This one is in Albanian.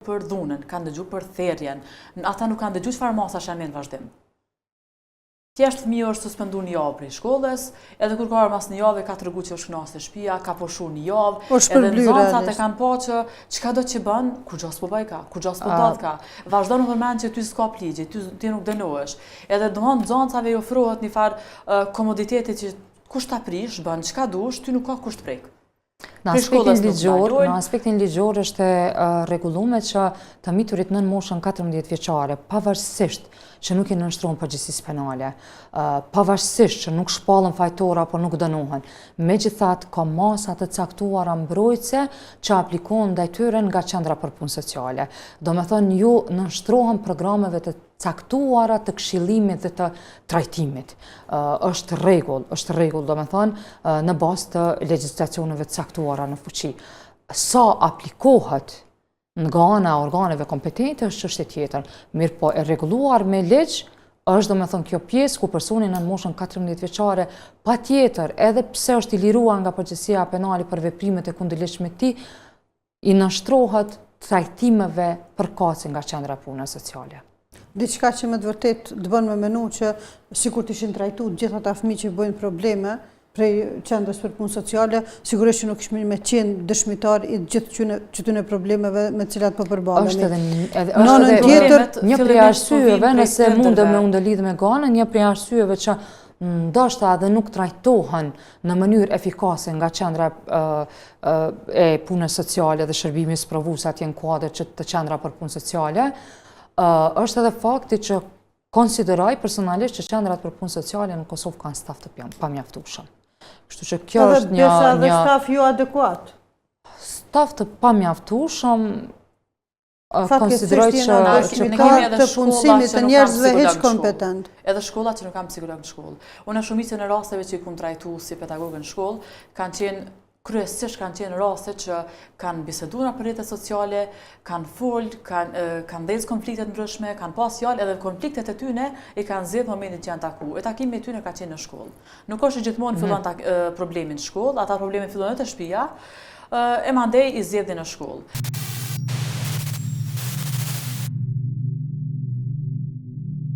për dhunën, kanë dëgju për therrjen, ata nuk kanë dëgju çfarë masa janë në vazhdim. Thjesht fëmiu është suspenduar një javë prej shkollës, edhe kur ka mas një javë ka tregu që është knasë të shtëpia, ka poshu një javë, edhe nxënësat e kanë pa që çka do të bën, kur gjas po bëj ka, kur gjas po ball ka. Vazhdon të përmend që ty s'ka ligji, ti nuk dënohesh. Edhe domthon nxënësave i ofrohet një farë komoditeti që kush ta prish, bën çka dush, ty nuk ka kusht prek. Në aspektin ligjor është rregulluar që të miturit nën moshën 14 vjeçare, pavarësisht që nuk i nënshtrohen përgjegjësisë penale, pavarësisht që nuk shpallen fajtora apo nuk dënohen. Megjithatë, ka masa të caktuara mbrojtëse që aplikohen ndaj tyre nga qendra për punë sociale. Domethënë ju nënshtrohen programeve të caktuara të këshillimit dhe të trajtimit. Është rregull, domethënë në bazë të legjislacioneve të caktuara në fuqi. Sa aplikohet nga ana organeve kompetente është çështje tjetër. Mirë po e rregulluar me ligj është domethënë kjo pjesë ku personi në moshën 14 vjeçare patjetër, edhe pse është i liruar nga përgjegjësia penale për veprimet e kundërligjshme të tij, i nënshtrohet trajtimeve përkatëse nga qendra pune sociale. Diçka që me të vërtet të bën me menu që sikur të ishin trajtuar gjithë ata fëmijë që bëjnë probleme prej qendrës për punë sociale, sigurisht që nuk kishin me qenë dëshmitar i gjithë këtyre problemeve me të cilat po përballemi. Është një prej arsyeve, nëse mundem me undëlidh me ganën, një prej arsyeve që ndoshta edhe nuk trajtohen në mënyrë efikase nga qendra e punës sociale dhe shërbimi sprovues atje në kuadër të qendra për punë sociale, është edhe fakti që konsideroj personalisht që qendrat për punë sociale në Kosovë kanë staf të pamjaftueshëm. Kështu që kjo është një edhe staf jo adekuat. Staf të pamjaftueshëm konsideroj që ne kemi edhe punësimit të njerëzve hiç kompetent. Edhe shkollat që nuk kanë psikolog në shkollë. Unë shumicën e rasteve që i kam trajtuar si pedagogë në shkollë, kanë qenë kryesisht kanë qenë raste që kanë biseduar për rrjetet sociale, kanë fol, kanë dhënë konflikte të ndryshme, kanë pas fjalë edhe konfliktet e tyre i kanë zgjedhur momentin që janë taku. E takimi me tyre ka qenë në shkollë. Nuk është gjithmonë fillon problemi në shkollë, ata probleme fillojnë te shtëpia, e mandej i zgjedhin në shkollë.